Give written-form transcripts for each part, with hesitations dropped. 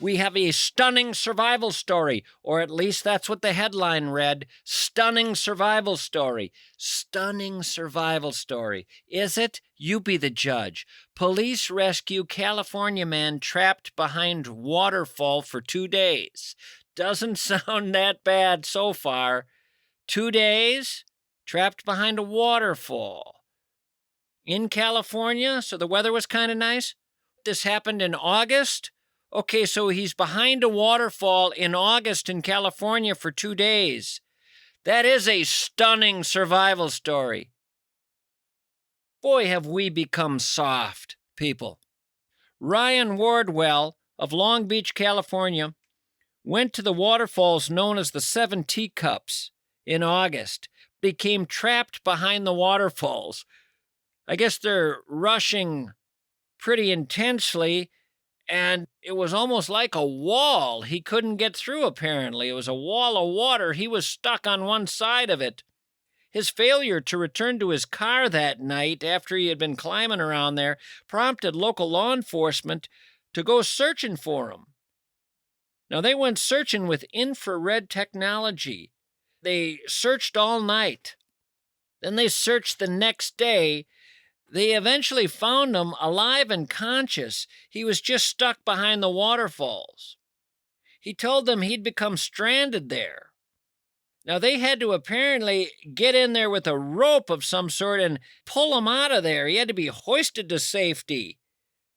We have a stunning survival story, or at least that's what the headline read. Stunning survival story. Stunning survival story. Is it? You be the judge. Police rescue California man trapped behind waterfall for 2 days. Doesn't sound that bad so far. 2 days trapped behind a waterfall in California, so the weather was kind of nice. This happened in August. Okay, so he's behind a waterfall in August in California for 2 days. That is a stunning survival story. Boy, have we become soft, people. Ryan Wardwell of Long Beach, California, went to the waterfalls known as the Seven Teacups in August. Became trapped behind the waterfalls. I guess they're rushing pretty intensely, and it was almost like a wall. He couldn't get through, apparently. It was a wall of water. He was stuck on one side of it. His failure to return to his car that night after he had been climbing around there prompted local law enforcement to go searching for him. Now, they went searching with infrared technology. They searched all night. Then they searched the next day. They eventually found him alive and conscious. He was just stuck behind the waterfalls. He told them he'd become stranded there. Now, they had to apparently get in there with a rope of some sort and pull him out of there. He had to be hoisted to safety.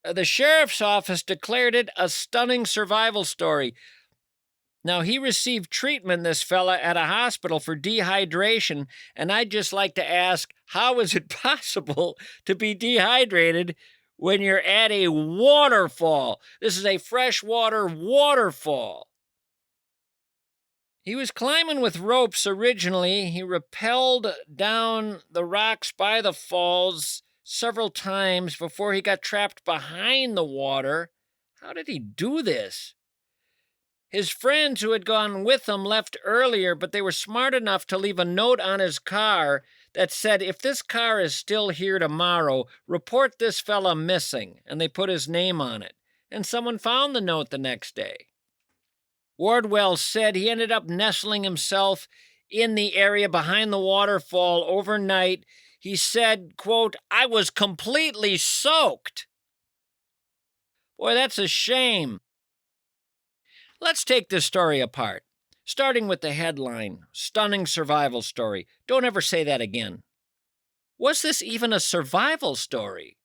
The sheriff's office declared it a stunning survival story. Now, he received treatment, this fella, at a hospital for dehydration, and I'd just like to ask, how is it possible to be dehydrated when you're at a waterfall? This is a freshwater waterfall. He was climbing with ropes originally. He rappelled down the rocks by the falls several times before he got trapped behind the water. How did he do this? His friends who had gone with him left earlier, but they were smart enough to leave a note on his car that said, if this car is still here tomorrow, report this fella missing, and they put his name on it. And someone found the note the next day. Wardwell said he ended up nestling himself in the area behind the waterfall overnight. He said, quote, I was completely soaked. Boy, that's a shame. Let's take this story apart, starting with the headline, Stunning Survival Story. Don't ever say that again. Was this even a survival story?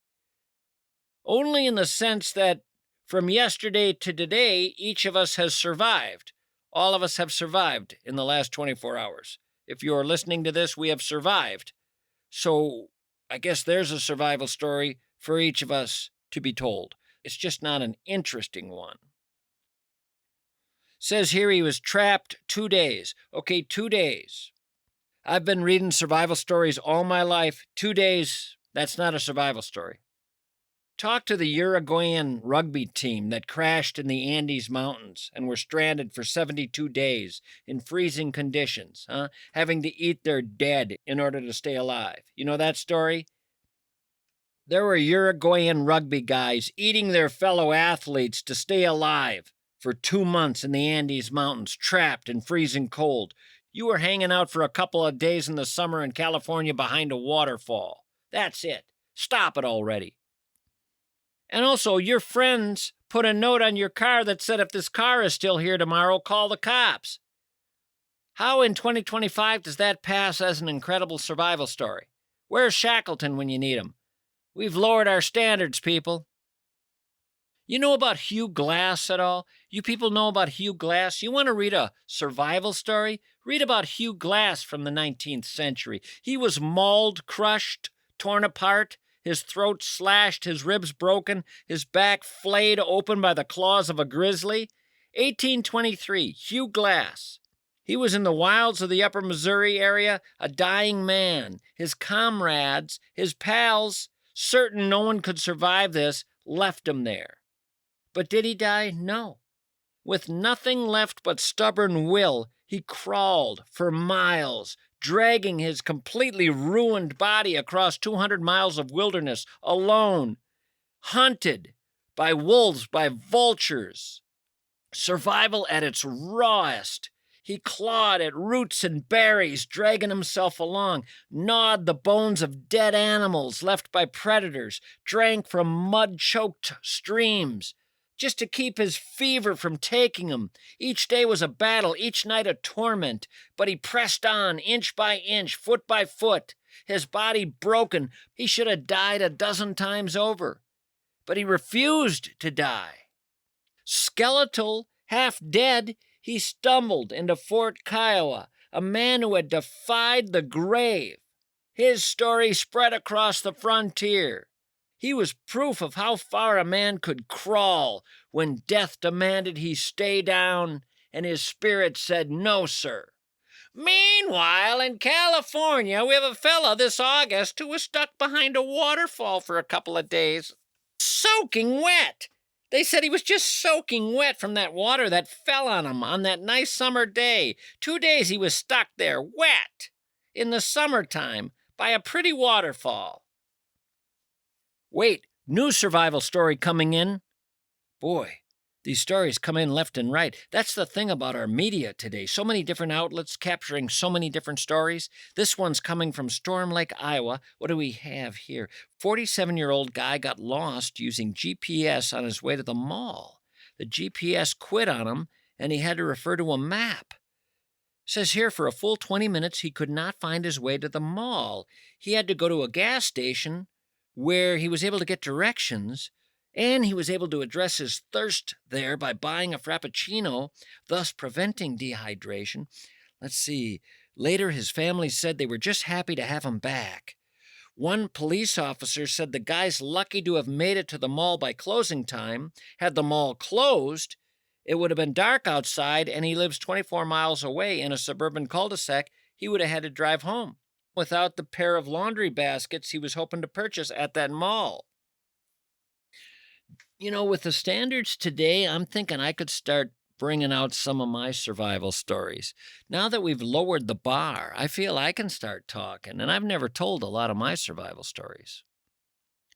Only in the sense that from yesterday to today, each of us has survived. All of us have survived in the last 24 hours. If you're listening to this, we have survived. So I guess there's a survival story for each of us to be told. It's just not an interesting one. Says here he was trapped 2 days. Okay, 2 days. I've been reading survival stories all my life. 2 days, that's not a survival story. Talk to the Uruguayan rugby team that crashed in the Andes Mountains and were stranded for 72 days in freezing conditions, having to eat their dead in order to stay alive. You know that story? There were Uruguayan rugby guys eating their fellow athletes to stay alive for 2 months in the Andes Mountains, trapped in freezing cold. You were hanging out for a couple of days in the summer in California behind a waterfall. That's it. Stop it already. And also, your friends put a note on your car that said, if this car is still here tomorrow, call the cops. How in 2025 does that pass as an incredible survival story? Where's Shackleton when you need him? We've lowered our standards, people. You know about Hugh Glass at all? You people know about Hugh Glass? You want to read a survival story? Read about Hugh Glass from the 19th century. He was mauled, crushed, torn apart, his throat slashed, his ribs broken, his back flayed open by the claws of a grizzly. 1823, Hugh Glass. He was in the wilds of the upper Missouri area, a dying man. His comrades, his pals, certain no one could survive this, left him there. But did he die? No. With nothing left but stubborn will, he crawled for miles, dragging his completely ruined body across 200 miles of wilderness, alone, hunted by wolves, by vultures. Survival at its rawest. He clawed at roots and berries, dragging himself along, gnawed the bones of dead animals left by predators, drank from mud-choked streams, just to keep his fever from taking him. Each day was a battle, each night a torment, but he pressed on, inch by inch, foot by foot. His body broken, he should have died a dozen times over. But he refused to die. Skeletal, half dead, he stumbled into Fort Kiowa, a man who had defied the grave. His story spread across the frontier. He was proof of how far a man could crawl when death demanded he stay down and his spirit said, "No, sir." Meanwhile, in California, we have a fella this August who was stuck behind a waterfall for a couple of days, soaking wet. They said he was just soaking wet from that water that fell on him on that nice summer day. 2 days he was stuck there, wet, in the summertime, by a pretty waterfall. Wait, new survival story coming in. Boy, these stories come in left and right. That's the thing about our media today. So many different outlets capturing so many different stories. This one's coming from Storm Lake, Iowa. What do we have here? 47-year-old guy got lost using GPS on his way to the mall. The GPS quit on him, and he had to refer to a map. It says here for a full 20 minutes he could not find his way to the mall. He had to go to a gas station where he was able to get directions, and he was able to address his thirst there by buying a Frappuccino, thus preventing dehydration. Let's see. Later, his family said they were just happy to have him back. One police officer said the guy's lucky to have made it to the mall by closing time. Had the mall closed, it would have been dark outside, and he lives 24 miles away in a suburban cul-de-sac. He would have had to drive home without the pair of laundry baskets he was hoping to purchase at that mall. You know, with the standards today, I'm thinking I could start bringing out some of my survival stories. Now that we've lowered the bar, I feel I can start talking, and I've never told a lot of my survival stories.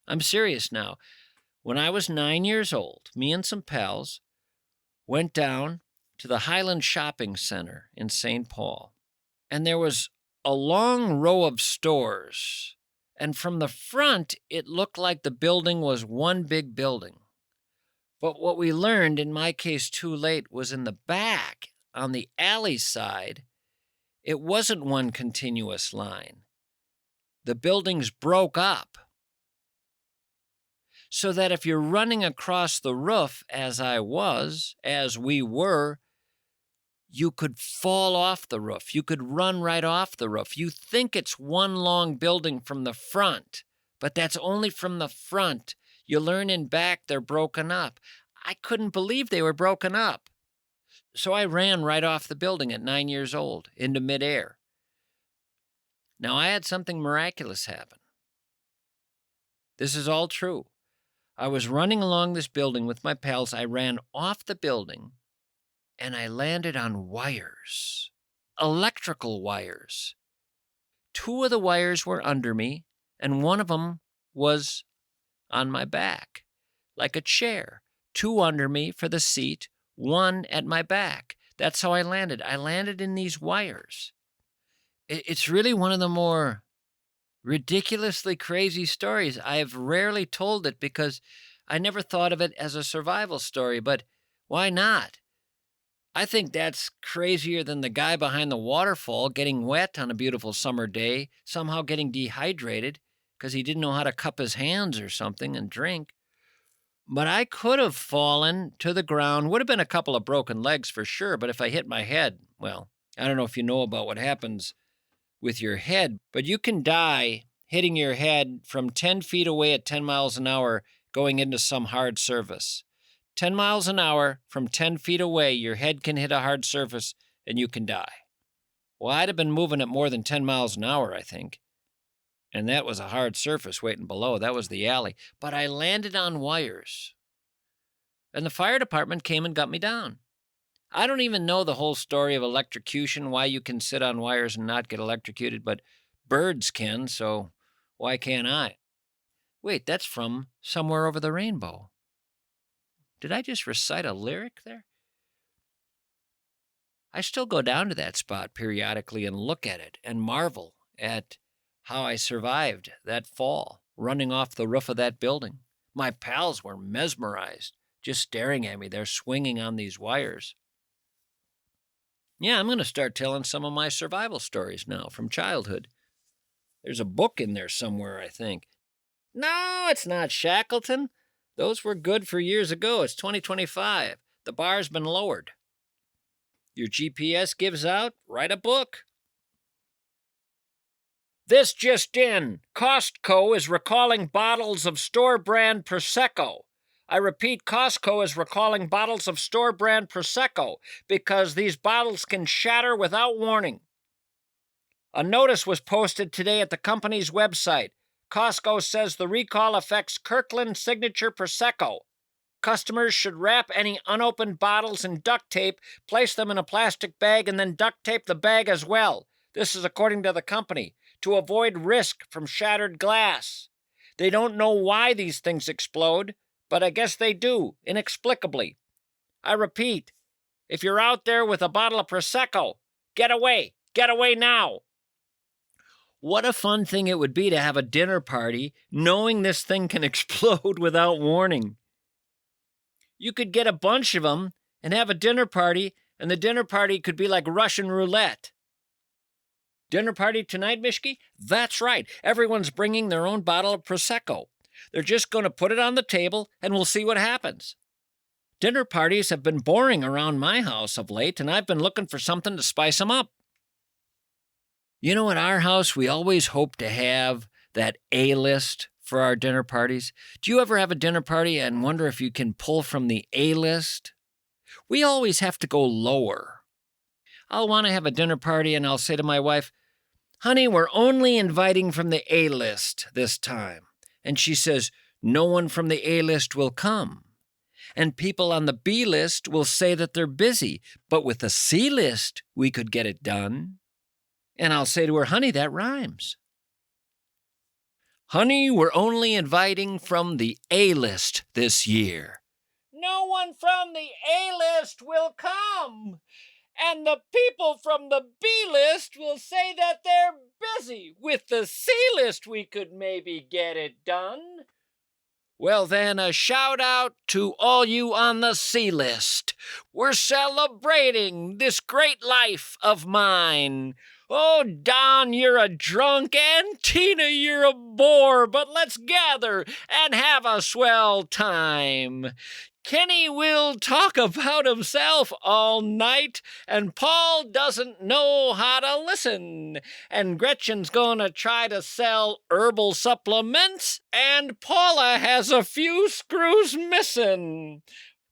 I'm serious now. When I was 9 years old, me and some pals went down to the Highland Shopping Center in St. Paul, and there was a long row of stores, and from the front, it looked like the building was one big building. But what we learned, in my case too late, was in the back, on the alley side, it wasn't one continuous line. The buildings broke up. So that if you're running across the roof, as we were, you could fall off the roof. You could run right off the roof. You think it's one long building from the front, but that's only from the front. You learn in back they're broken up. I couldn't believe they were broken up. So I ran right off the building at 9 years old into midair. Now, I had something miraculous happen. This is all true. I was running along this building with my pals. I ran off the building, and I landed on wires, electrical wires. 2 of the wires were under me, and one of them was on my back, like a chair. 2 under me for the seat, 1 at my back. That's how I landed. I landed in these wires. It's really one of the more ridiculously crazy stories. I've rarely told it because I never thought of it as a survival story, but why not? I think that's crazier than the guy behind the waterfall getting wet on a beautiful summer day, somehow getting dehydrated because he didn't know how to cup his hands or something and drink. But I could have fallen to the ground, would have been a couple of broken legs for sure, but if I hit my head, well, I don't know if you know about what happens with your head, but you can die hitting your head from 10 feet away at 10 miles an hour going into some hard surface. 10 miles an hour from 10 feet away, your head can hit a hard surface and you can die. Well, I'd have been moving at more than 10 miles an hour, I think. And that was a hard surface waiting below. That was the alley. But I landed on wires. And the fire department came and got me down. I don't even know the whole story of electrocution, why you can sit on wires and not get electrocuted, but birds can, so why can't I? Wait, that's from Somewhere Over the Rainbow. Did I just recite a lyric there? I still go down to that spot periodically and look at it and marvel at how I survived that fall, running off the roof of that building. My pals were mesmerized, just staring at me there swinging on these wires. Yeah, I'm going to start telling some of my survival stories now from childhood. There's a book in there somewhere, I think. No, it's not Shackleton. Those were good for years ago. It's 2025. The bar's been lowered. Your GPS gives out, write a book. This just in. Costco is recalling bottles of store brand Prosecco. I repeat, Costco is recalling bottles of store brand Prosecco because these bottles can shatter without warning. A notice was posted today at the company's website. Costco says the recall affects Kirkland Signature Prosecco. Customers should wrap any unopened bottles in duct tape, place them in a plastic bag, and then duct tape the bag as well. This is according to the company, to avoid risk from shattered glass. They don't know why these things explode, but I guess they do, inexplicably. I repeat, if you're out there with a bottle of Prosecco, get away now. What a fun thing it would be to have a dinner party knowing this thing can explode without warning. You could get a bunch of them and have a dinner party, and the dinner party could be like Russian roulette. Dinner party tonight, Mischke? That's right. Everyone's bringing their own bottle of Prosecco. They're just going to put it on the table, and we'll see what happens. Dinner parties have been boring around my house of late, and I've been looking for something to spice them up. You know, at our house, we always hope to have that A-list for our dinner parties. Do you ever have a dinner party and wonder if you can pull from the A-list? We always have to go lower. I'll want to have a dinner party and I'll say to my wife, "Honey, we're only inviting from the A-list this time." And she says, "No one from the A-list will come. And people on the B-list will say that they're busy, but with the C-list, we could get it done." And I'll say to her, "Honey, that rhymes." "Honey, we're only inviting from the A-list this year." "No one from the A-list will come. And the people from the B-list will say that they're busy. With the C-list, we could maybe get it done." Well then, a shout out to all you on the C-list. We're celebrating this great life of mine. Oh, Don, you're a drunk, and Tina, you're a bore, but let's gather and have a swell time. Kenny will talk about himself all night, and Paul doesn't know how to listen. And Gretchen's gonna try to sell herbal supplements, and Paula has a few screws missing.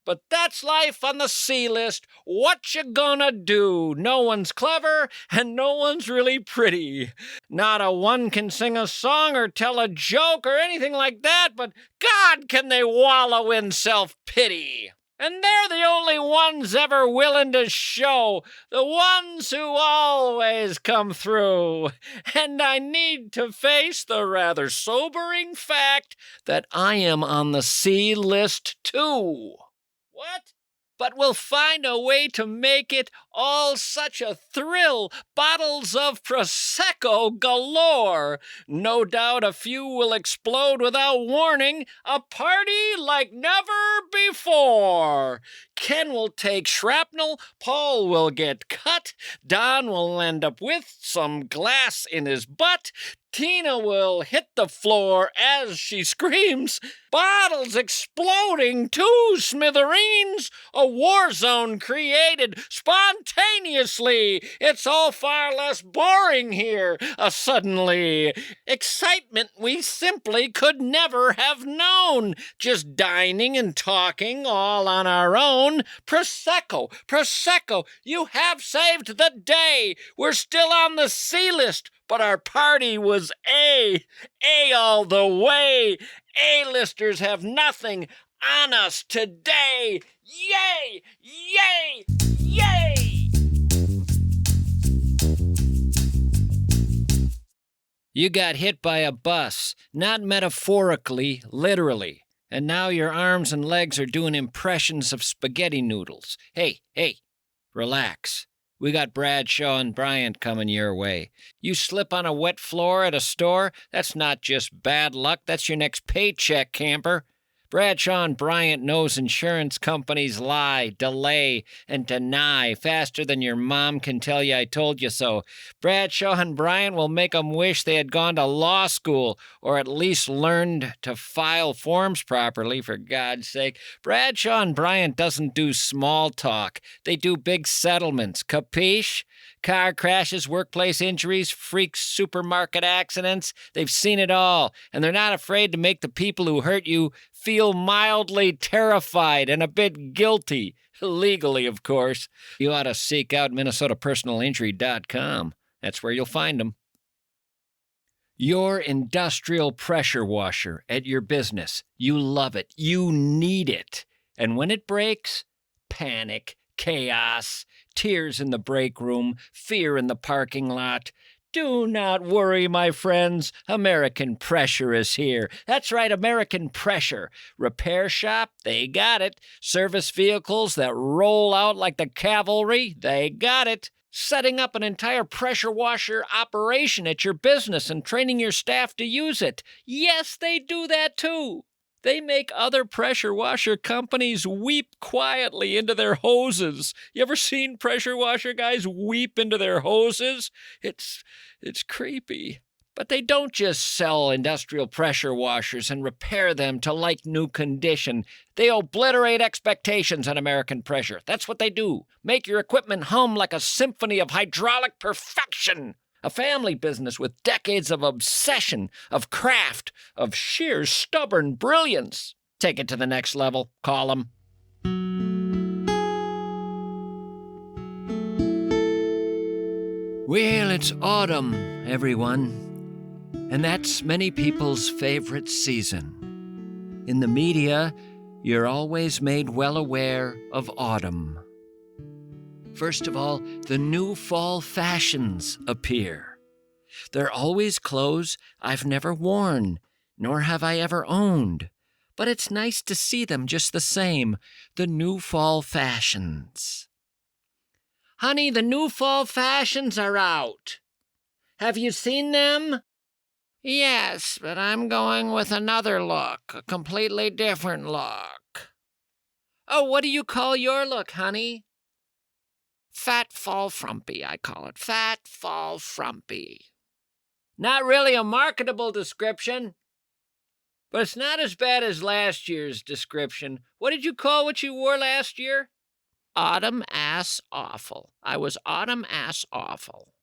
But that's life on the C-list. What you gonna do? No one's clever, and no one's really pretty. Not a one can sing a song or tell a joke or anything like that, but God, can they wallow in self-pity. And they're the only ones ever willing to show, the ones who always come through. And I need to face the rather sobering fact that I am on the C-list too. What? But we'll find a way to make it all such a thrill. Bottles of Prosecco galore. No doubt a few will explode without warning. A party like never before. Ken will take shrapnel. Paul will get cut. Don will end up with some glass in his butt. Tina will hit the floor as she screams. Bottles exploding to smithereens. A war zone created spontaneously. It's all far less boring here, suddenly. Excitement we simply could never have known. Just dining and talking all on our own. Prosecco, Prosecco, you have saved the day. We're still on the C-list. But our party was A all the way. A-listers have nothing on us today. Yay! Yay! Yay! You got hit by a bus, not metaphorically, literally. And now your arms and legs are doing impressions of spaghetti noodles. Hey, relax. We got Bradshaw and Bryant coming your way. You slip on a wet floor at a store, that's not just bad luck, that's your next paycheck, camper. Bradshaw and Bryant knows insurance companies lie, delay, and deny faster than your mom can tell you I told you so. Bradshaw and Bryant will make 'em wish they had gone to law school, or at least learned to file forms properly, for God's sake. Bradshaw and Bryant doesn't do small talk. They do big settlements. Capiche? Car crashes, workplace injuries, freak supermarket accidents. They've seen it all, and they're not afraid to make the people who hurt you feel mildly terrified and a bit guilty. Legally, of course. You ought to seek out MinnesotaPersonalInjury.com. That's where you'll find them. Your industrial pressure washer at your business. You love it. You need it. And when it breaks, panic, chaos, tears in the break room, fear in the parking lot. Do not worry, my friends. American Pressure is here. That's right, American Pressure. Repair shop, they got it. Service vehicles that roll out like the cavalry, they got it. Setting up an entire pressure washer operation at your business and training your staff to use it. Yes, they do that too. They make other pressure washer companies weep quietly into their hoses. You ever seen pressure washer guys weep into their hoses? It's creepy. But they don't just sell industrial pressure washers and repair them to like new condition. They obliterate expectations on American Pressure. That's what they do. Make your equipment hum like a symphony of hydraulic perfection. A family business with decades of obsession, of craft, of sheer stubborn brilliance. Take it to the next level. Call them. Well, it's autumn, everyone. And that's many people's favorite season. In the media, you're always made well aware of autumn. First of all, the new fall fashions appear. They're always clothes I've never worn, nor have I ever owned. But it's nice to see them just the same, the new fall fashions. Honey, the new fall fashions are out. Have you seen them? Yes, but I'm going with another look, a completely different look. Oh, what do you call your look, honey? Fat fall frumpy, I call it. Fat fall frumpy. Not really a marketable description, but it's not as bad as last year's description. What did you call what you wore last year? Autumn ass awful. I was autumn ass awful.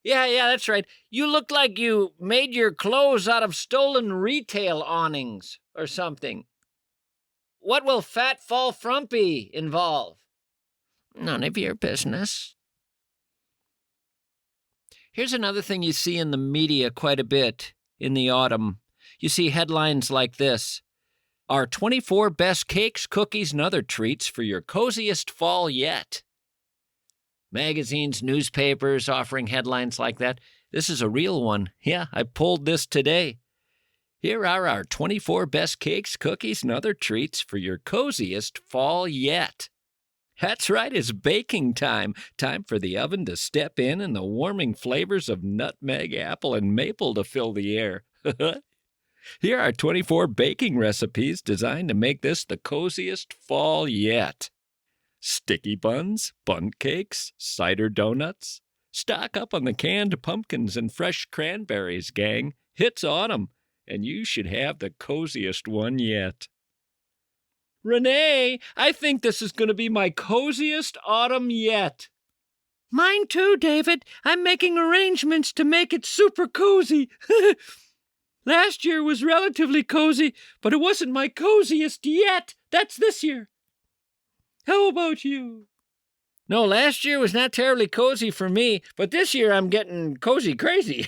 Yeah, that's right. You looked like you made your clothes out of stolen retail awnings or something. What will fat fall frumpy involve? None of your business. Here's another thing you see in the media quite a bit in the autumn. You see headlines like this. Our 24 best cakes, cookies, and other treats for your coziest fall yet. Magazines, newspapers offering headlines like that. This is a real one. Yeah, I pulled this today. Here are our 24 best cakes, cookies, and other treats for your coziest fall yet. That's right, it's baking time. Time for the oven to step in and the warming flavors of nutmeg, apple, and maple to fill the air. Here are 24 baking recipes designed to make this the coziest fall yet. Sticky buns, bundt cakes, cider donuts. Stock up on the canned pumpkins and fresh cranberries, gang. It's autumn, and you should have the coziest one yet. Renee, I think this is going to be my coziest autumn yet. Mine too, David. I'm making arrangements to make it super cozy. Last year was relatively cozy, but it wasn't my coziest yet. That's this year. How about you? No, last year was not terribly cozy for me, but this year I'm getting cozy crazy.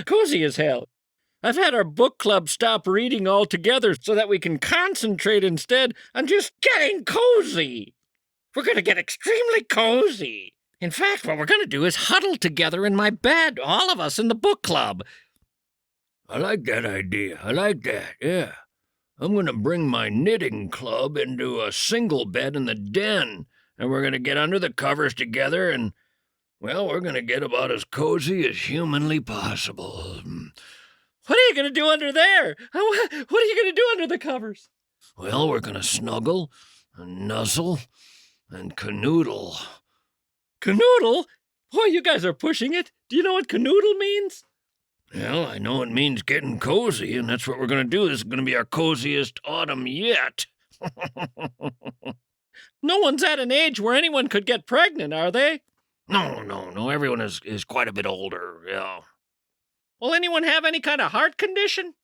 Cozy as hell. I've had our book club stop reading altogether so that we can concentrate instead on just getting cozy. We're going to get extremely cozy. In fact, what we're going to do is huddle together in my bed, all of us in the book club. I like that idea. I like that, yeah. I'm going to bring my knitting club into a single bed in the den, and we're going to get under the covers together and, well, we're going to get about as cozy as humanly possible. What are you going to do under there? What are you going to do under the covers? Well, we're going to snuggle and nuzzle and canoodle. Canoodle? Boy, you guys are pushing it. Do you know what canoodle means? Well, I know it means getting cozy, and that's what we're going to do. This is going to be our coziest autumn yet. No one's at an age where anyone could get pregnant, are they? No. Everyone is quite a bit older, yeah. Will anyone have any kind of heart condition?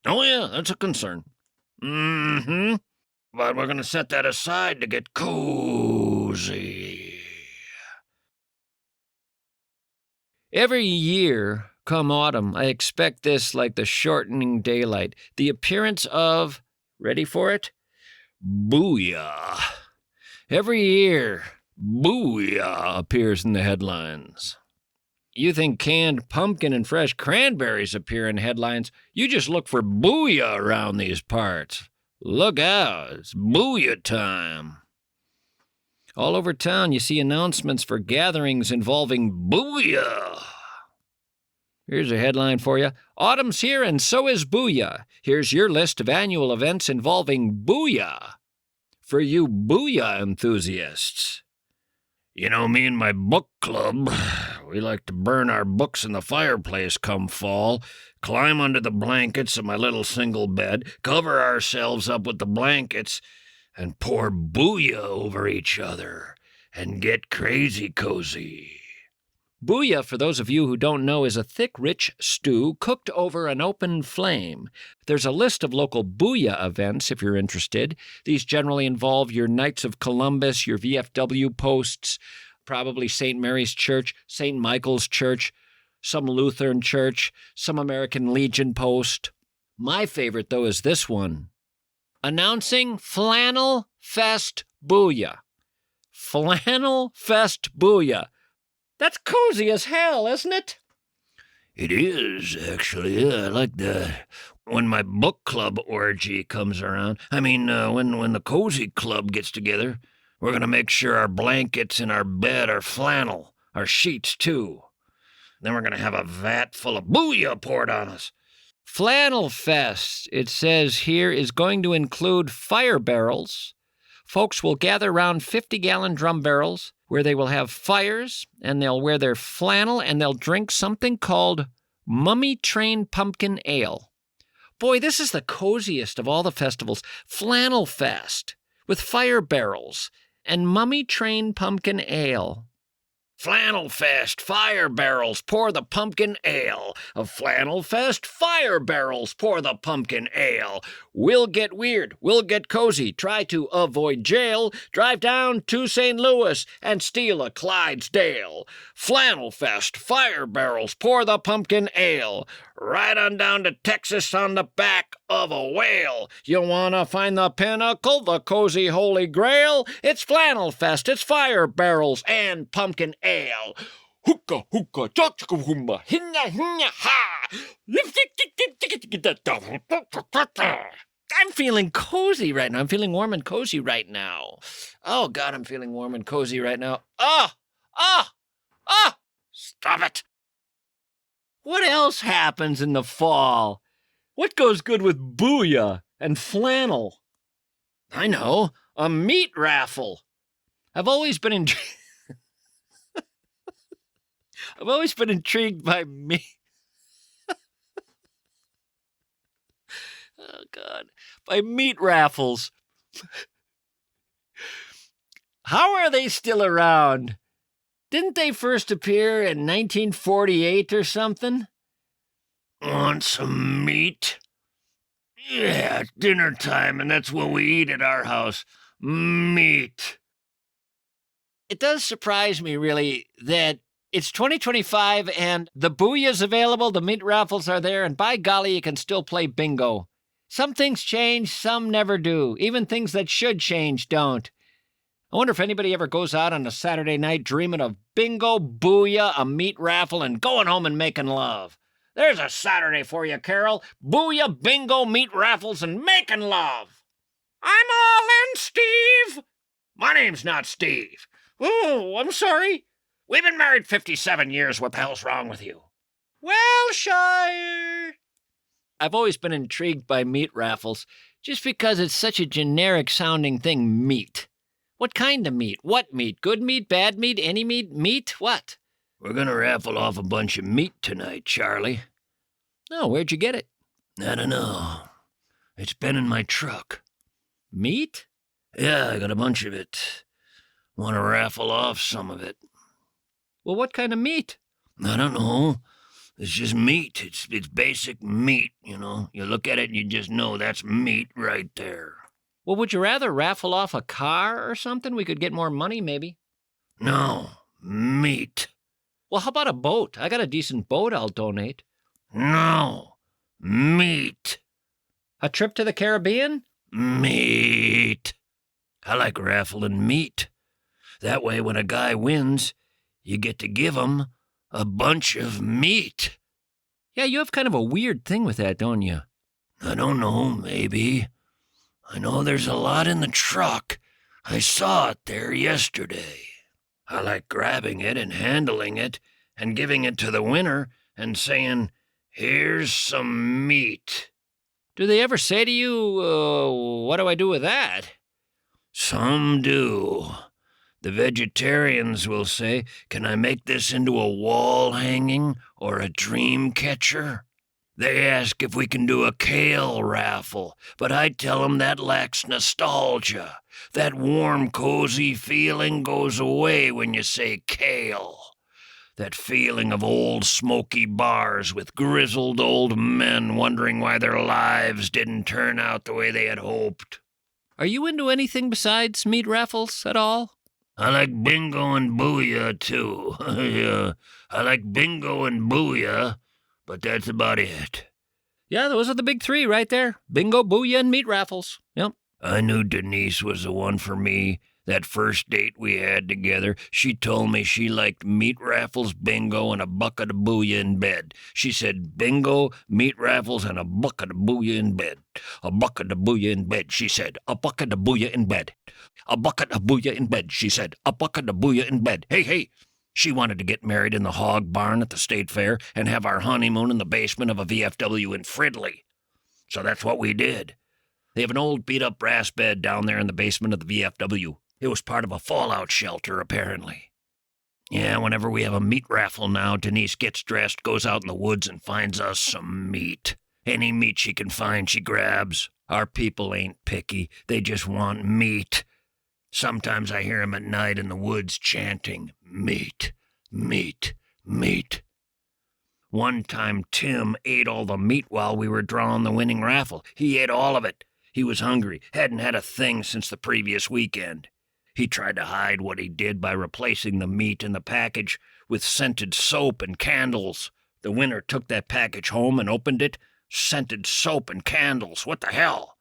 Oh, yeah, that's a concern. Mm-hmm. But we're going to set that aside to get cozy. Every year, come autumn, I expect this like the shortening daylight. The appearance of, ready for it? Booyah. Every year, booyah appears in the headlines. You think canned pumpkin and fresh cranberries appear in headlines? You just look for booyah around these parts. Look out, it's booyah time. All over town, you see announcements for gatherings involving booyah. Here's a headline for you. Autumn's here and so is booyah. Here's your list of annual events involving booyah. For you booyah enthusiasts. You know, me and my book club, we like to burn our books in the fireplace come fall, climb under the blankets of my little single bed, cover ourselves up with the blankets, and pour booyah over each other, and get crazy cozy. Booyah, for those of you who don't know, is a thick, rich stew cooked over an open flame. There's a list of local booyah events if you're interested. These generally involve your Knights of Columbus, your VFW posts, probably St. Mary's Church, St. Michael's Church, some Lutheran church, some American Legion post. My favorite, though, is this one. Announcing Flannel Fest Booyah. Flannel Fest Booyah. That's cozy as hell, isn't it? It is, actually. I like that. When my book club orgy comes around, when the cozy club gets together, we're going to make sure our blankets in our bed are flannel, our sheets too. Then we're going to have a vat full of booyah poured on us. Flannel Fest, it says here, is going to include fire barrels. Folks will gather around 50-gallon drum barrels where they will have fires, and they'll wear their flannel, and they'll drink something called Mummy Train Pumpkin Ale. Boy, this is the coziest of all the festivals. Flannel Fest, with fire barrels, and Mummy Train Pumpkin Ale. Flannel Fest, fire barrels, pour the pumpkin ale. A Flannel Fest, fire barrels, pour the pumpkin ale. We'll get weird, we'll get cozy, try to avoid jail, drive down to St. Louis and steal a Clydesdale. Flannel Fest, fire barrels, pour the pumpkin ale. Right on down to Texas on the back of a whale. You wanna find the pinnacle, the cozy holy grail? It's Flannel Fest, it's fire barrels and pumpkin ale. Hookah, hookah, chaka hoomba, hinna, hinna, ha! I'm feeling cozy right now. I'm feeling warm and cozy right now. Oh, God, I'm feeling warm and cozy right now. Stop it. What else happens in the fall? What goes good with booyah and flannel? I know, a meat raffle. I've always been intrigued by meat. Oh, God. By meat raffles. How are they still around? Didn't they first appear in 1948 or something? Want some meat? Yeah, it's dinner time, and that's what we eat at our house. Meat. It does surprise me, really, that it's 2025 and the booyah's available, the meat raffles are there, and by golly, you can still play bingo. Some things change, some never do. Even things that should change don't. I wonder if anybody ever goes out on a Saturday night dreaming of bingo, booyah, a meat raffle, and going home and making love. There's a Saturday for you, Carol. Booyah, bingo, meat raffles, and making love. I'm all in, Steve. My name's not Steve. Oh, I'm sorry. We've been married 57 years. What the hell's wrong with you? Well, Shire. I've always been intrigued by meat raffles, just because it's such a generic-sounding thing, meat. What kind of meat? What meat? Good meat, bad meat, any meat? Meat? What? We're gonna raffle off a bunch of meat tonight, Charlie. Oh, where'd you get it? I don't know. It's been in my truck. Meat? Yeah, I got a bunch of it. Want to raffle off some of it. Well, what kind of meat? I don't know. It's just meat. It's basic meat, you know. You look at it and you just know that's meat right there. Well, would you rather raffle off a car or something? We could get more money, maybe. No, meat. Well, how about a boat? I got a decent boat I'll donate. No, meat. A trip to the Caribbean? Meat. I like raffling meat. That way, when a guy wins, you get to give him a bunch of meat. Yeah, you have kind of a weird thing with that, don't you? I don't know, maybe. I know there's a lot in the truck. I saw it there yesterday. I like grabbing it and handling it and giving it to the winner and saying, "Here's some meat." Do they ever say to you, what do I do with that? Some do. The vegetarians will say, "Can I make this into a wall hanging or a dream catcher?" They ask if we can do a kale raffle, but I tell them that lacks nostalgia. That warm, cozy feeling goes away when you say kale. That feeling of old smoky bars with grizzled old men wondering why their lives didn't turn out the way they had hoped. Are you into anything besides meat raffles at all? I like bingo and booyah, too. I like bingo and booyah, but that's about it. Yeah, those are the big three right there. Bingo, booyah, and meat raffles. Yep. I knew Denise was the one for me. That first date we had together, she told me she liked meat raffles, bingo, and a bucket of booyah in bed. She said bingo, meat raffles, and a bucket of booyah in bed. A bucket of booyah in bed, she said. A bucket of booyah in bed. A bucket of booyah in bed, she said. A bucket of booyah in bed. Hey. She wanted to get married in the hog barn at the state fair and have our honeymoon in the basement of a VFW in Fridley. So that's what we did. They have an old beat-up brass bed down there in the basement of the VFW. It was part of a fallout shelter, apparently. Yeah, whenever we have a meat raffle now, Denise gets dressed, goes out in the woods, and finds us some meat. Any meat she can find, she grabs. Our people ain't picky. They just want meat. Sometimes I hear 'em at night in the woods chanting, "Meat, meat, meat." One time Tim ate all the meat while we were drawing the winning raffle. He ate all of it. He was hungry, hadn't had a thing since the previous weekend. He tried to hide what he did by replacing the meat in the package with scented soap and candles. The winner took that package home and opened it. Scented soap and candles, what the hell?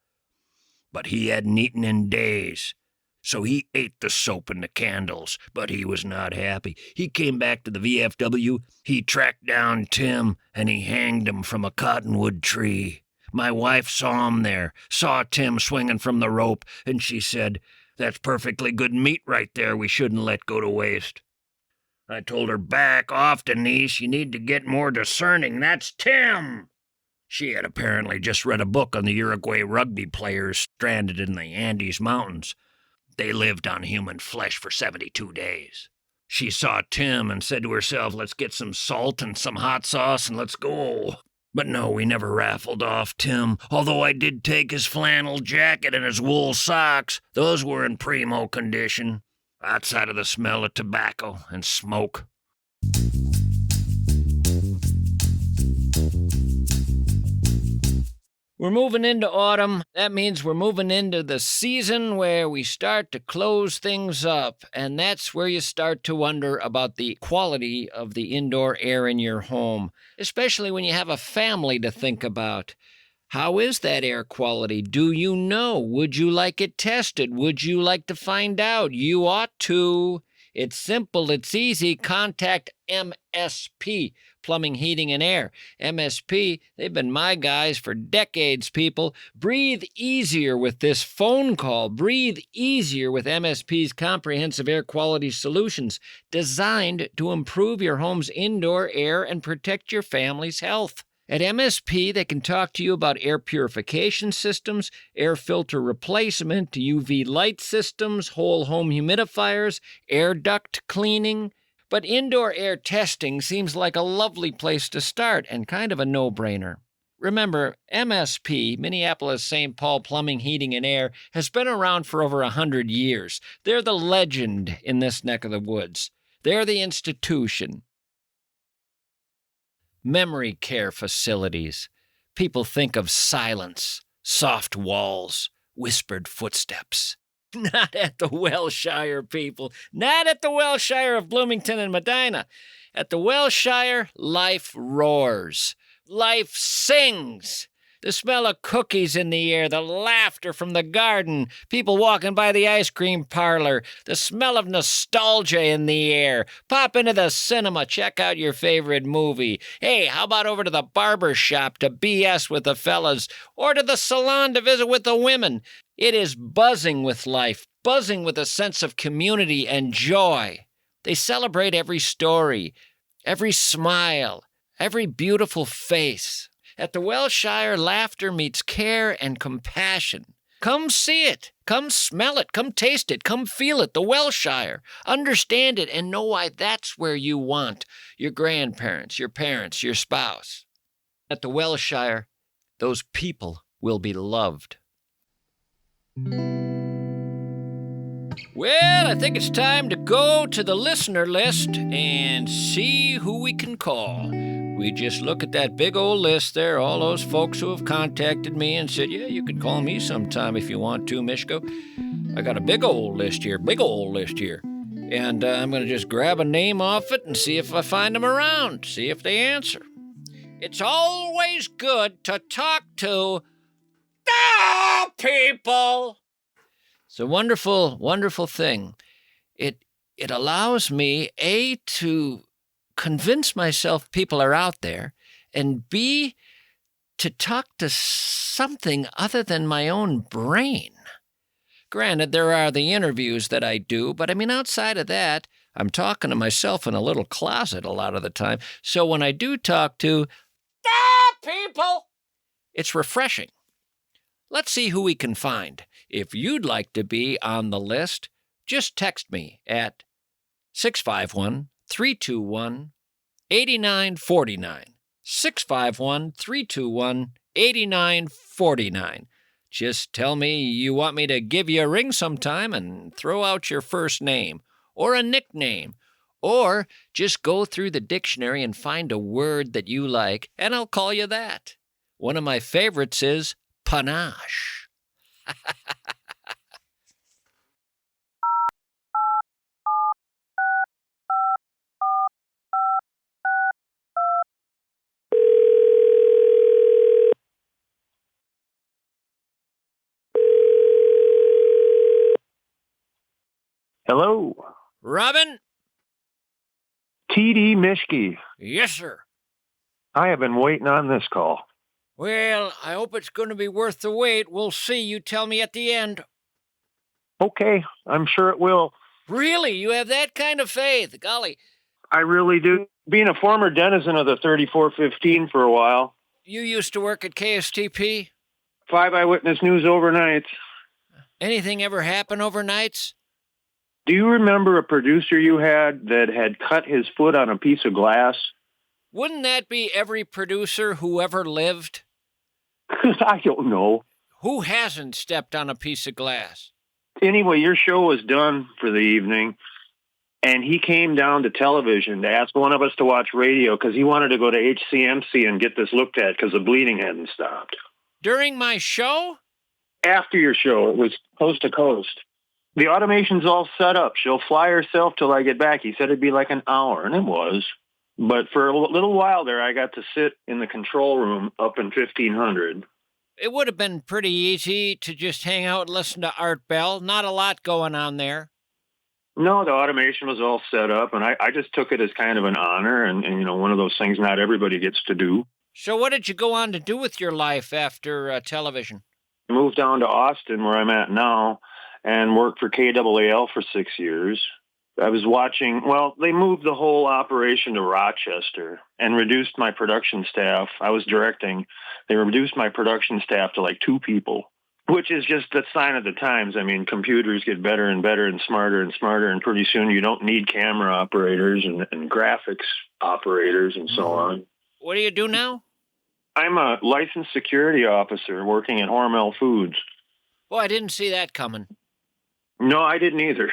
But he hadn't eaten in days. So he ate the soap and the candles, but he was not happy. He came back to the VFW, he tracked down Tim, and he hanged him from a cottonwood tree. My wife saw him there, saw Tim swinging from the rope, and she said, "That's perfectly good meat right there we shouldn't let go to waste." I told her, "Back off, Denise, you need to get more discerning, that's Tim." She had apparently just read a book on the Uruguay rugby players stranded in the Andes Mountains. They lived on human flesh for 72 days. She saw Tim and said to herself, "Let's get some salt and some hot sauce and let's go." But no, we never raffled off Tim, although I did take his flannel jacket and his wool socks. Those were in primo condition, outside of the smell of tobacco and smoke. We're moving into autumn. That means we're moving into the season where we start to close things up, and that's where you start to wonder about the quality of the indoor air in your home, especially when you have a family to think about. How is that air quality? Do you know? Would you like it tested? Would you like to find out? You ought to. It's simple. It's easy. Contact MSP, Plumbing, Heating, and Air. MSP, they've been my guys for decades, people. Breathe easier with this phone call. Breathe easier with MSP's comprehensive air quality solutions designed to improve your home's indoor air and protect your family's health. At MSP, they can talk to you about air purification systems, air filter replacement, UV light systems, whole home humidifiers, air duct cleaning. But indoor air testing seems like a lovely place to start and kind of a no-brainer. Remember, MSP, Minneapolis-St. Paul Plumbing, Heating, and Air, has been around for over 100 years. They're the legend in this neck of the woods. They're the institution. Memory care facilities. People think of silence, soft walls, whispered footsteps. Not at the Wellshire, people. Not at the Wellshire of Bloomington and Medina. At the Wellshire, life roars. Life sings. The smell of cookies in the air, the laughter from the garden, people walking by the ice cream parlor, the smell of nostalgia in the air. Pop into the cinema, check out your favorite movie. Hey, how about over to the barber shop to BS with the fellas, or to the salon to visit with the women? It is buzzing with life, buzzing with a sense of community and joy. They celebrate every story, every smile, every beautiful face. At the Wellshire, laughter meets care and compassion. Come see it. Come smell it. Come taste it. Come feel it. The Wellshire. Understand it and know why that's where you want your grandparents, your parents, your spouse. At the Wellshire, those people will be loved. Well, I think it's time to go to the listener list and see who we can call. We just look at that big old list there, all those folks who have contacted me and said, yeah, you can call me sometime if you want to, Mischke. I got a big old list here. And I'm going to just grab a name off it and see if I find them around, see if they answer. It's always good to talk to the people. It's a wonderful, wonderful thing. It allows me, A, to convince myself people are out there, and B, to talk to something other than my own brain. Granted, there are the interviews that I do, but I mean, outside of that, I'm talking to myself in a little closet a lot of the time. So when I do talk to the people, it's refreshing. Let's see who we can find. If you'd like to be on the list, just text me at 651-321-8949. 651-321-8949. Just tell me you want me to give you a ring sometime and throw out your first name or a nickname. Or just go through the dictionary and find a word that you like, and I'll call you that. One of my favorites is panache. Hello. Robin? TD Mischke. Yes, sir. I have been waiting on this call. Well, I hope it's going to be worth the wait. We'll see. You tell me at the end. Okay, I'm sure it will. Really? You have that kind of faith? Golly. I really do. Being a former denizen of the 3415 for a while. You used to work at KSTP? 5 Eyewitness News overnights. Anything ever happen overnights? Do you remember a producer you had that had cut his foot on a piece of glass? Wouldn't that be every producer who ever lived? I don't know. Who hasn't stepped on a piece of glass? Anyway, your show was done for the evening, and he came down to television to ask one of us to watch radio because he wanted to go to HCMC and get this looked at because the bleeding hadn't stopped. During my show? After your show, it was coast to coast. The automation's all set up. She'll fly herself till I get back. He said it'd be like an hour, and it was. But for a little while there, I got to sit in the control room up in 1500. It would have been pretty easy to just hang out and listen to Art Bell. Not a lot going on there. No, the automation was all set up, and I just took it as kind of an honor and, one of those things not everybody gets to do. So what did you go on to do with your life after television? Moved down to Austin, where I'm at now, and worked for KAAL for 6 years. I was watching, well, they moved the whole operation to Rochester and reduced my production staff. I was directing. They reduced my production staff to like 2 people, which is just a sign of the times. I mean, computers get better and better and smarter, and pretty soon you don't need camera operators and graphics operators and so on. What do you do now? I'm a licensed security officer working at Hormel Foods. Boy, I didn't see that coming. No, I didn't either.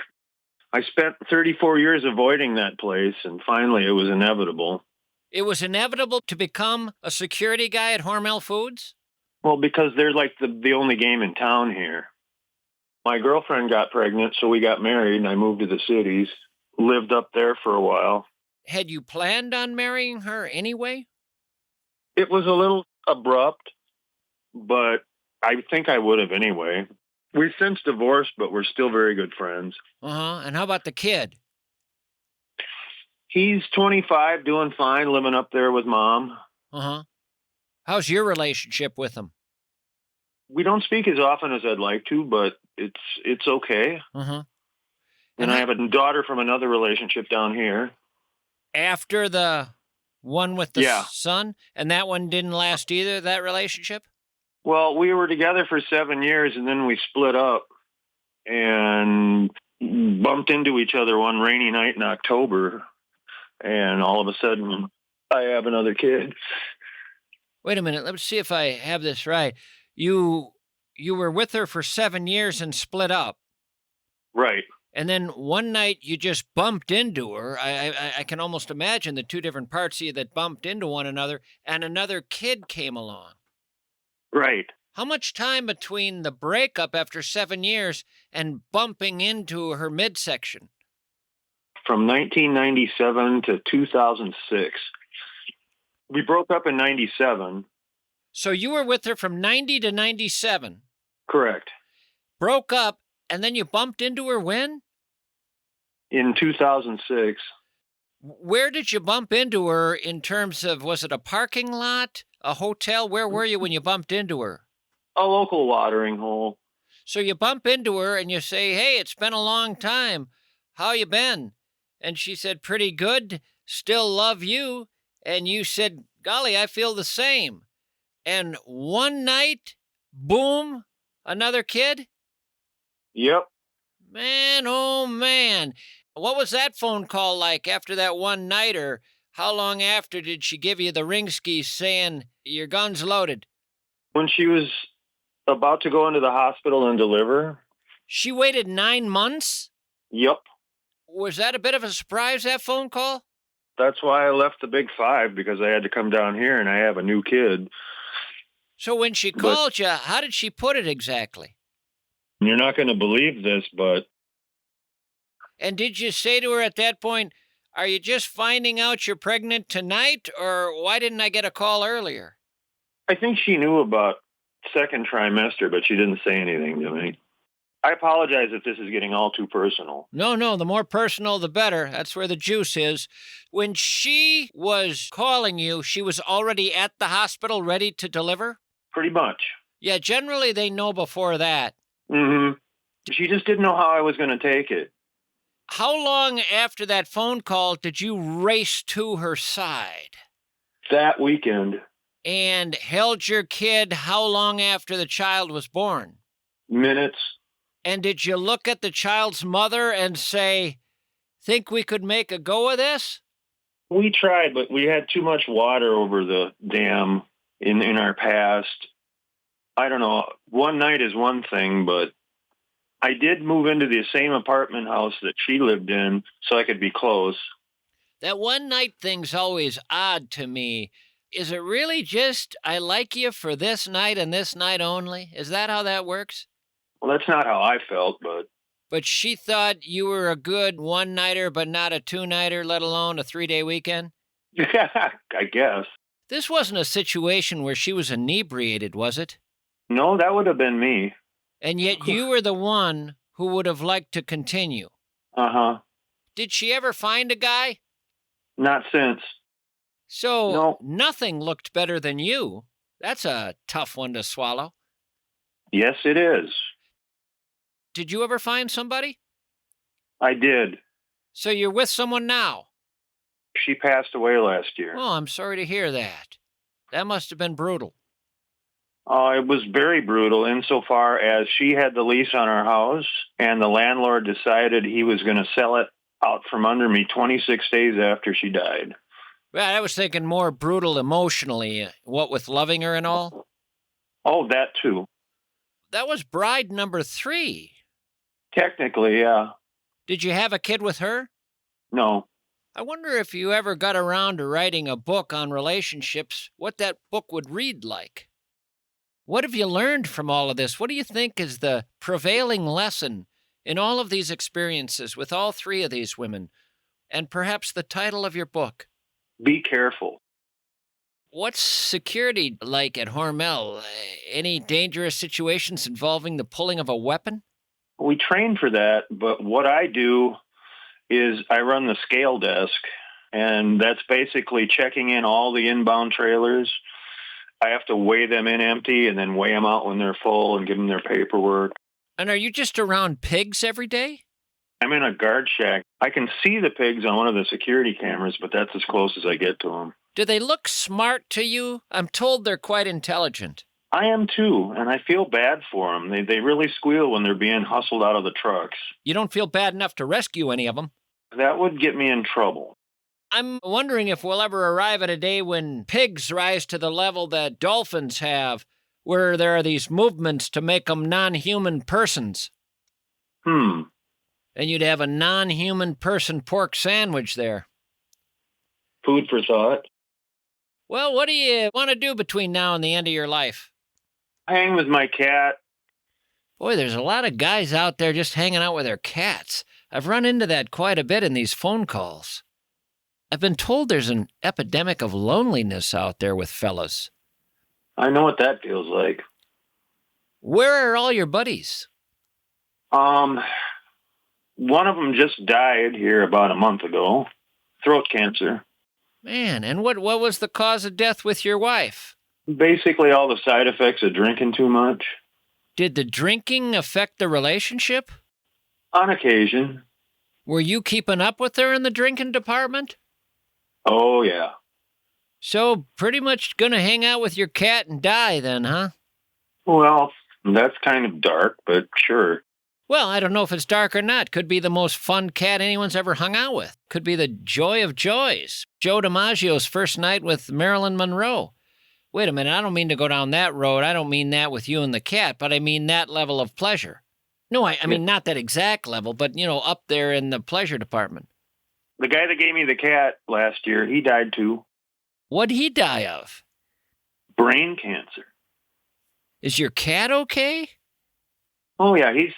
I spent 34 years avoiding that place, and finally it was inevitable. It was inevitable to become a security guy at Hormel Foods? Well, because they're like the only game in town here. My girlfriend got pregnant, so we got married, and I moved to the cities, lived up there for a while. Had you planned on marrying her anyway? It was a little abrupt, but I think I would have anyway. We've since divorced, but we're still very good friends. And how about the kid? He's 25, doing fine, living up there with Mom. How's your relationship with him? We don't speak as often as I'd like to, but it's okay. And I have a daughter from another relationship down here. After the one with the son? And that one didn't last either, that relationship? Well, we were together for 7 years, and then we split up and bumped into each other one rainy night in October. And all of a sudden, I have another kid. Wait a minute. Let's see if I have this right. You were with her for 7 years and split up. Right. And then one night you just bumped into her. I can almost imagine the 2 different parts of you that bumped into one another, and another kid came along. Right. How much time between the breakup after 7 years and bumping into her midsection? From 1997 to 2006. We broke up in 97. So you were with her from 90 to 97? Correct. Broke up, and then you bumped into her when? In 2006. Where did you bump into her in terms of, was it a parking lot, a hotel? Where were you when you bumped into her? A local watering hole. So you bump into her and you say, hey, it's been a long time. How you been? And she said, pretty good. Still love you. And you said, golly, I feel the same. And one night, boom, another kid? Yep. Man, oh man. What was that phone call like after that one night, or how long after did she give you the ring skis saying your gun's loaded? When she was about to go into the hospital and deliver. She waited 9 months? Yep. Was that a bit of a surprise, that phone call? That's why I left the Big Five, because I had to come down here and I have a new kid. So when she called you, how did she put it exactly? You're not going to believe this, but... And did you say to her at that point, are you just finding out you're pregnant tonight, or why didn't I get a call earlier? I think she knew about second trimester, but she didn't say anything to me. I apologize if this is getting all too personal. No, the more personal, the better. That's where the juice is. When she was calling you, she was already at the hospital ready to deliver? Pretty much. Yeah, generally they know before that. She just didn't know how I was going to take it. How long after that phone call did you race to her side? That weekend. And held your kid how long after the child was born? Minutes. And did you look at the child's mother and say, think we could make a go of this? We tried, but we had too much water over the dam in our past. I don't know. One night is one thing, but I did move into the same apartment house that she lived in so I could be close. That one night thing's always odd to me. Is it really just, I like you for this night and this night only? Is that how that works? Well, that's not how I felt, but... But she thought you were a good one-nighter, but not a two-nighter, let alone a 3-day weekend? I guess. This wasn't a situation where she was inebriated, was it? No, that would have been me. And yet you were the one who would have liked to continue. Uh-huh. Did she ever find a guy? Not since. So No. nothing looked better than you. That's a tough one to swallow. Yes, it is. Did you ever find somebody? I did. So you're with someone now? She passed away last year. Oh, I'm sorry to hear that. That must have been brutal. It was very brutal insofar as she had the lease on our house, and the landlord decided he was going to sell it out from under me 26 days after she died. Well, I was thinking more brutal emotionally. What with loving her and all? Oh, that too. That was bride number 3. Technically, yeah. Did you have a kid with her? No. I wonder if you ever got around to writing a book on relationships, what that book would read like. What have you learned from all of this? What do you think is the prevailing lesson in all of these experiences with all 3 of these women? And perhaps the title of your book. Be careful. What's security like at Hormel? Any dangerous situations involving the pulling of a weapon? We train for that, but what I do is I run the scale desk, and that's basically checking in all the inbound trailers. I have to weigh them in empty and then weigh them out when they're full and give them their paperwork. And are you just around pigs every day? I'm in a guard shack. I can see the pigs on one of the security cameras, but that's as close as I get to them. Do they look smart to you? I'm told they're quite intelligent. I am too, and I feel bad for them. They really squeal when they're being hustled out of the trucks. You don't feel bad enough to rescue any of them? That would get me in trouble. I'm wondering if we'll ever arrive at a day when pigs rise to the level that dolphins have, where there are these movements to make them non-human persons. Hmm. And you'd have a non-human person pork sandwich there. Food for thought. Well, what do you want to do between now and the end of your life? Hang with my cat. Boy, there's a lot of guys out there just hanging out with their cats. I've run into that quite a bit in these phone calls. I've been told there's an epidemic of loneliness out there with fellas. I know what that feels like. Where are all your buddies? One of them just died here about a month ago. Throat cancer. Man, and what was the cause of death with your wife? Basically all the side effects of drinking too much. Did the drinking affect the relationship? On occasion. Were you keeping up with her in the drinking department? Oh, yeah. So, pretty much gonna hang out with your cat and die then, huh? Well, that's kind of dark, but sure. Well, I don't know if it's dark or not. Could be the most fun cat anyone's ever hung out with. Could be the joy of joys. Joe DiMaggio's first night with Marilyn Monroe. Wait a minute, I don't mean to go down that road. I don't mean that with you and the cat, but I mean that level of pleasure. No, I mean not that exact level, but, up there in the pleasure department. The guy that gave me the cat last year, he died too. What'd he die of? Brain cancer. Is your cat okay? Oh, yeah, he's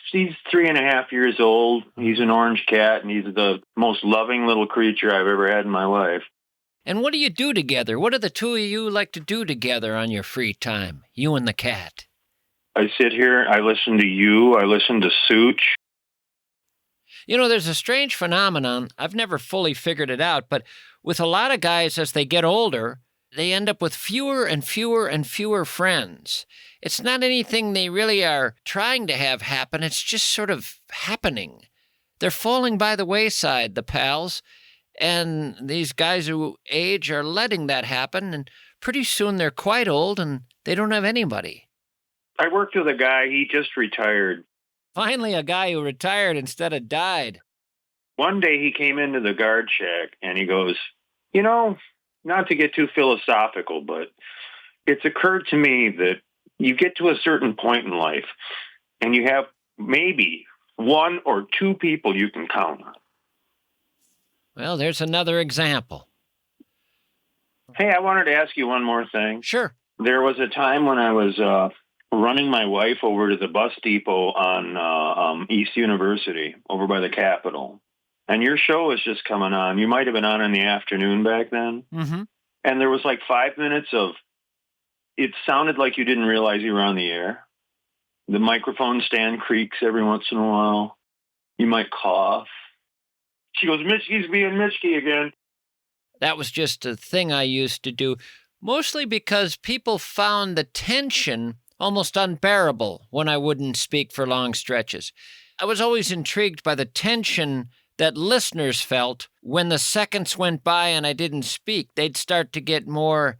3.5 years old. He's an orange cat, and he's the most loving little creature I've ever had in my life. And what do you do together? What do the two of you like to do together on your free time, you and the cat? I sit here, I listen to you, I listen to Such. There's a strange phenomenon. I've never fully figured it out, but with a lot of guys, as they get older, they end up with fewer and fewer and fewer friends. It's not anything they really are trying to have happen. It's just sort of happening. They're falling by the wayside, the pals. And these guys who age are letting that happen. And pretty soon they're quite old and they don't have anybody. I worked with a guy, he just retired. Finally, a guy who retired instead of died. One day he came into the guard shack and he goes, not to get too philosophical, but it's occurred to me that you get to a certain point in life and you have maybe 1 or 2 people you can count on. Well, there's another example. Hey, I wanted to ask you one more thing. Sure. There was a time when I was running my wife over to the bus depot on East University over by the Capitol. And your show was just coming on. You might have been on in the afternoon back then. Mm-hmm. And there was like 5 minutes of, it sounded like you didn't realize you were on the air. The microphone stand creaks every once in a while. You might cough. She goes, Mischke's being Mischke again. That was just a thing I used to do, mostly because people found the tension almost unbearable when I wouldn't speak for long stretches. I was always intrigued by the tension that listeners felt when the seconds went by and I didn't speak. They'd start to get more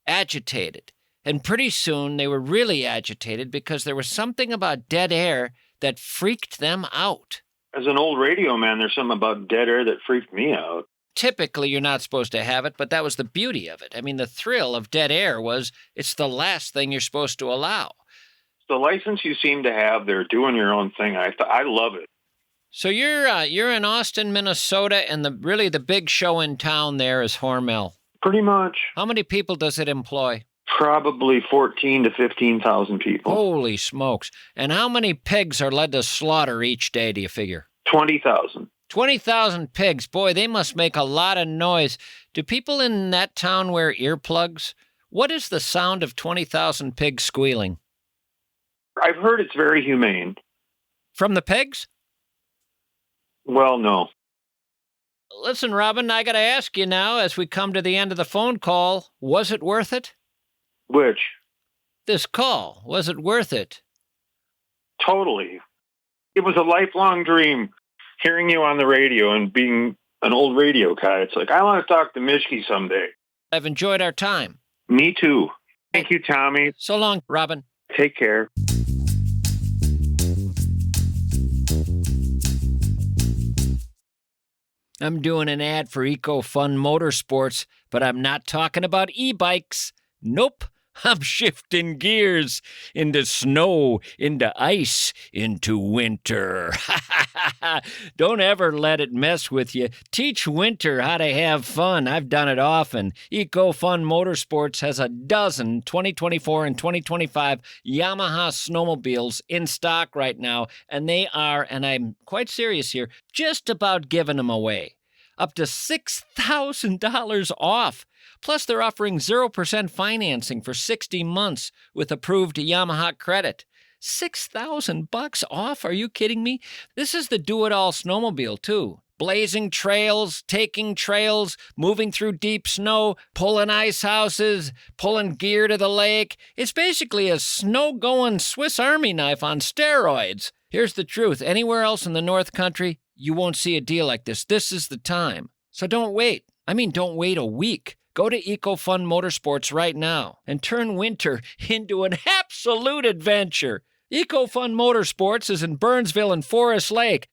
agitated. And pretty soon they were really agitated because there was something about dead air that freaked them out. As an old radio man, there's something about dead air that freaked me out. Typically, you're not supposed to have it, but that was the beauty of it. I mean, the thrill of dead air was it's the last thing you're supposed to allow. The license you seem to have, they're doing your own thing. I love it. So you're in Austin, Minnesota, and the big show in town there is Hormel. Pretty much. How many people does it employ? Probably 14 to 15,000 people. Holy smokes. And how many pigs are led to slaughter each day, do you figure? 20,000. 20,000 pigs. Boy, they must make a lot of noise. Do people in that town wear earplugs? What is the sound of 20,000 pigs squealing? I've heard it's very humane. From the pigs? Well, no. Listen, Robin, I got to ask you now as we come to the end of the phone call, was it worth it? Which? This call, was it worth it? Totally. It was a lifelong dream, hearing you on the radio and being an old radio guy. It's like, I want to talk to Mischke someday. I've enjoyed our time. Me too. Thank you, Tommy. So long, Robin. Take care. I'm doing an ad for EcoFun Motorsports, but I'm not talking about e-bikes. Nope. I'm shifting gears into snow, into ice, into winter. Don't ever let it mess with you. Teach winter how to have fun. I've done it often. EcoFun Motorsports has a dozen 2024 and 2025 Yamaha snowmobiles in stock right now, and they are, and I'm quite serious here, just about giving them away. Up to $6,000 off. Plus, they're offering 0% financing for 60 months with approved Yamaha credit. $6,000 off? Are you kidding me? This is the do-it-all snowmobile, too. Blazing trails, taking trails, moving through deep snow, pulling ice houses, pulling gear to the lake. It's basically a snow-going Swiss Army knife on steroids. Here's the truth. Anywhere else in the North Country, you won't see a deal like this. This is the time. So don't wait. Don't wait a week. Go to EcoFun Motorsports right now and turn winter into an absolute adventure. EcoFun Motorsports is in Burnsville and Forest Lake.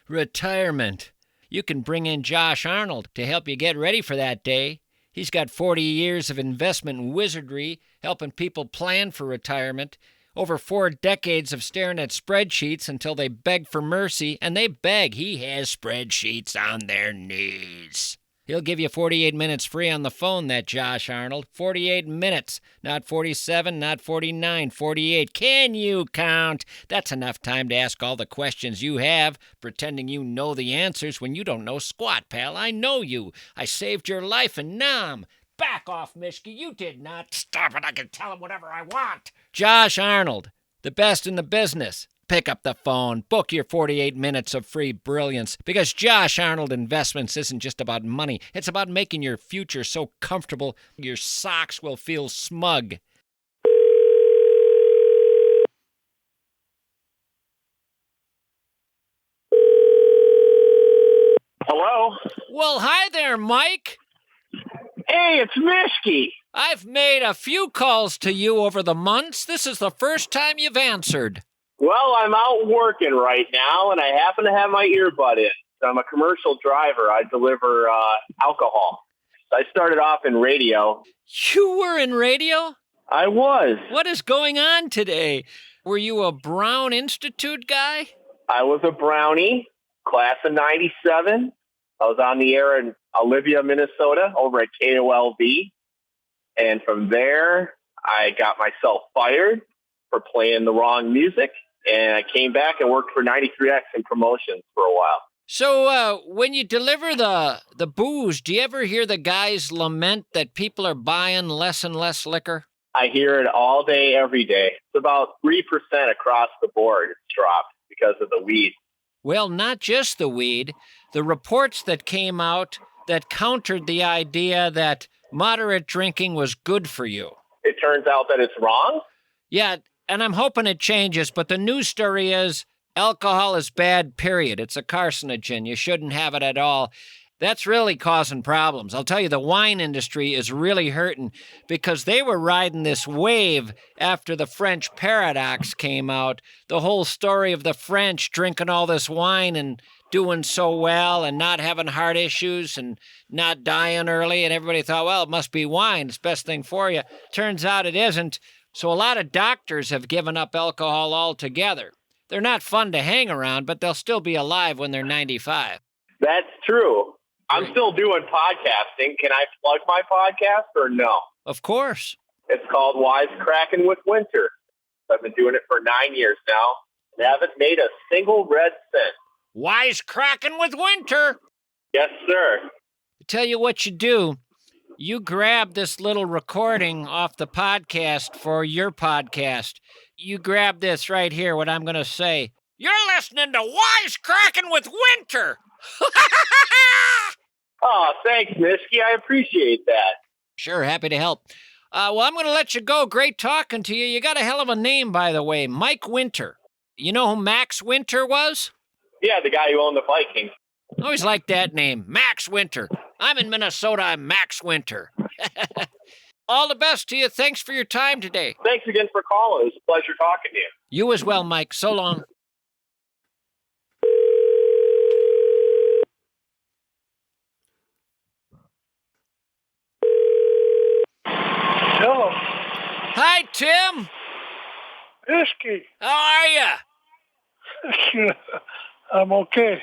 Retirement. You can bring in Josh Arnold to help you get ready for that day. He's got 40 years of investment wizardry helping people plan for retirement. Over 4 decades of staring at spreadsheets until they beg for mercy, and they beg. He has spreadsheets on their knees. He'll give you 48 minutes free on the phone, that Josh Arnold. 48 minutes. Not 47, not 49, 48. Can you count? That's enough time to ask all the questions you have, pretending you know the answers when you don't know squat, pal. I know you. I saved your life and nom. Back off, Mischke. You did not. Stop it. I can tell him whatever I want. Josh Arnold, the best in the business. Pick up the phone, book your 48 minutes of free brilliance, because Josh Arnold Investments isn't just about money. It's about making your future so comfortable your socks will feel smug. Hello? Well, hi there, Mike. Hey, it's Mischke. I've made a few calls to you over the months. This is the first time you've answered. Well, I'm out working right now, and I happen to have my earbud in. I'm a commercial driver. I deliver alcohol. I started off in radio. You were in radio? I was. What is going on today? Were you a Brown Institute guy? I was a Brownie, class of 97. I was on the air in Olivia, Minnesota, over at KOLV. And from there, I got myself fired for playing the wrong music. And I came back and worked for 93X in promotions for a while. So when you deliver the booze, do you ever hear the guys lament that people are buying less and less liquor? I hear it all day, every day. It's about 3% across the board. It's dropped because of the weed. Well, not just the weed. The reports that came out that countered the idea that moderate drinking was good for you. It turns out that it's wrong? Yeah, and I'm hoping it changes, but the news story is alcohol is bad, period. It's a carcinogen. You shouldn't have it at all. That's really causing problems. I'll tell you, the wine industry is really hurting because they were riding this wave after the French paradox came out. The whole story of the French drinking all this wine and doing so well and not having heart issues and not dying early. And everybody thought, well, it must be wine. It's the best thing for you. Turns out it isn't. So a lot of doctors have given up alcohol altogether. They're not fun to hang around, but they'll still be alive when they're 95. That's true. I'm still doing podcasting. Can I plug my podcast or no? Of course. It's called Wisecracking with Winter. I've been doing it for 9 years now and haven't made a single red cent. Wisecracking with Winter. Yes, sir. I tell you what you do. You grab this little recording off the podcast for your podcast. You grab this right here, what I'm going to say. You're listening to Wisecracking with Winter. Oh, thanks, Mischke. I appreciate that. Sure, happy to help. Well, I'm going to let you go. Great talking to you. You got a hell of a name, by the way, Mike Winter. You know who Max Winter was? Yeah, the guy who owned the Vikings. I always liked that name, Max Winter. I'm in Minnesota. I'm Max Winter. All the best to you. Thanks for your time today. Thanks again for calling. It was a pleasure talking to you. You as well, Mike. So long. Hello, Hi, Tim. Mischke. How are you? I'm okay.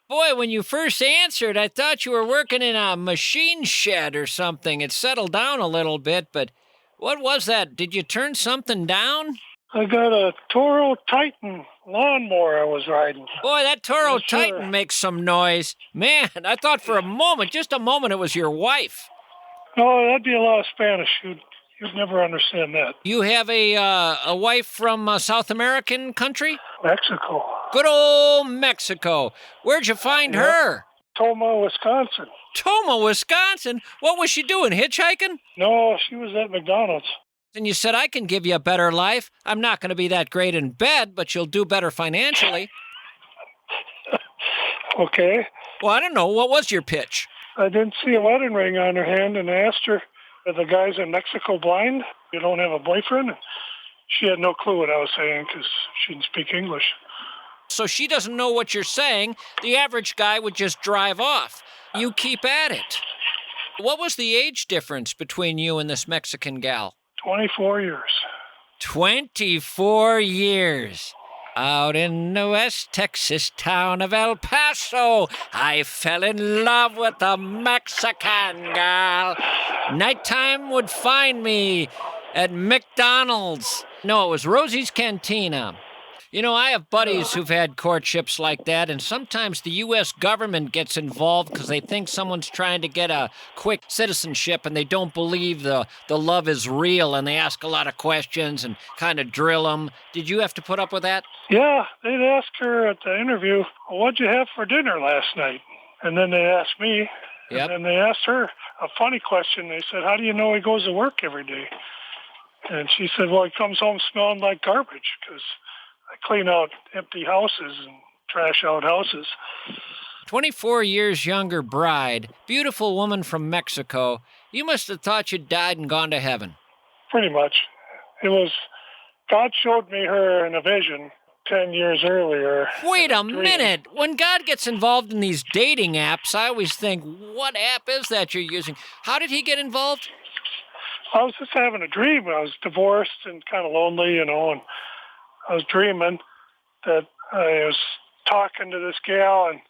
Boy, when you first answered, I thought you were working in a machine shed or something. It settled down a little bit, but what was that? Did you turn something down? I got a Toro Titan lawnmower I was riding. Boy, that Toro Yes, sir. Titan makes some noise. Man, I thought for a moment, just a moment, it was your wife. No, that'd be a lot of Spanish. You'd never understand that. You have a wife from a South American country? Mexico. Good old Mexico. Where'd you find Yep. her? Toma, Wisconsin. Toma, Wisconsin. What was she doing, hitchhiking? No, she was at McDonald's. And you said, I can give you a better life. I'm not going to be that great in bed, but you'll do better financially. Okay. Well, I don't know. What was your pitch? I didn't see a wedding ring on her hand and I asked her, are the guys in Mexico blind? You don't have a boyfriend? She had no clue what I was saying because she didn't speak English. So she doesn't know what you're saying. The average guy would just drive off. You keep at it. What was the age difference between you and this Mexican gal? 24 years. 24 years. Out in the West Texas town of El Paso, I fell in love with a Mexican gal. Nighttime would find me at McDonald's. No, it was Rosie's Cantina. You know, I have buddies who've had courtships like that, and sometimes the U.S. government gets involved because they think someone's trying to get a quick citizenship and they don't believe the love is real, and they ask a lot of questions and kind of drill them. Did you have to put up with that? Yeah, they'd ask her at the interview, well, what'd you have for dinner last night? And then they asked me, Yep. and then they asked her a funny question. They said, how do you know he goes to work every day? And she said, well, he comes home smelling like garbage because I clean out empty houses and trash out houses. 24 years younger bride, beautiful woman from Mexico. You must have thought you'd died and gone to heaven. Pretty much. It was, God showed me her in a vision 10 years earlier. Wait a Dream. minute. When God gets involved in these dating apps, I always think, what app is that you're using? How did he get involved? I was just having a dream. I was divorced and kind of lonely, and I was dreaming that I was talking to this gal, and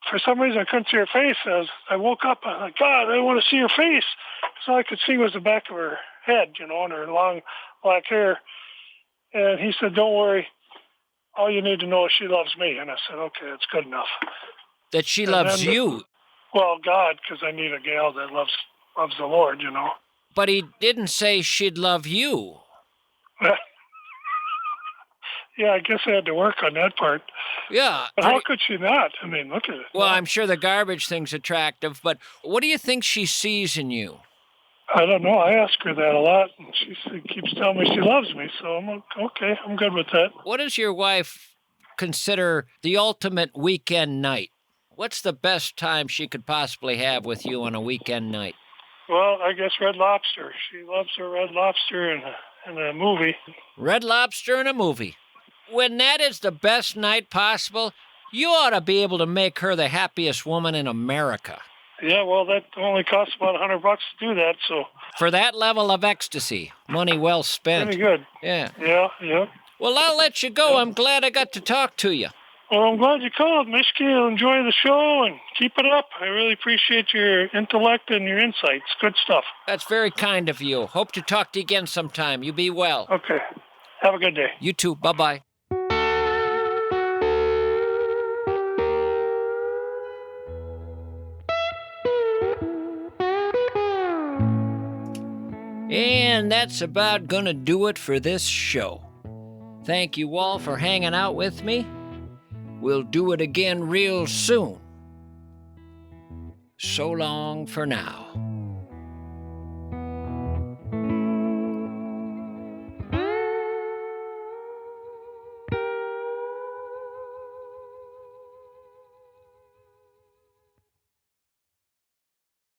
for some reason I couldn't see her face. I woke up, and I was like, God, I want to see her face. So all I could see was the back of her head, and her long black hair. And he said, don't worry. All you need to know is she loves me. And I said, okay, that's good enough. That she And loves then- you. Well, God, because I need a gal that loves the Lord, But he didn't say she'd love you. Yeah, I guess I had to work on that part. Yeah. But how could she not? I mean, look at it. Well, I'm sure the garbage thing's attractive, but what do you think she sees in you? I don't know. I ask her that a lot, and she keeps telling me she loves me. So I'm okay. I'm good with that. What does your wife consider the ultimate weekend night? What's the best time she could possibly have with you on a weekend night? Well, I guess Red Lobster. She loves her Red Lobster in a movie. Red Lobster in a movie. When that is the best night possible, you ought to be able to make her the happiest woman in America. Yeah, well, that only costs about $100 to do that, so. For that level of ecstasy, money well spent. Pretty good. Yeah. Yeah. Well, I'll let you go. I'm glad I got to talk to you. Well, I'm glad you called, Mischke. Enjoy the show and keep it up. I really appreciate your intellect and your insights. Good stuff. That's very kind of you. Hope to talk to you again sometime. You be well. Okay. Have a good day. You too. Bye-bye. And that's about gonna do it for this show. Thank you all for hanging out with me. We'll do it again real soon. So long for now.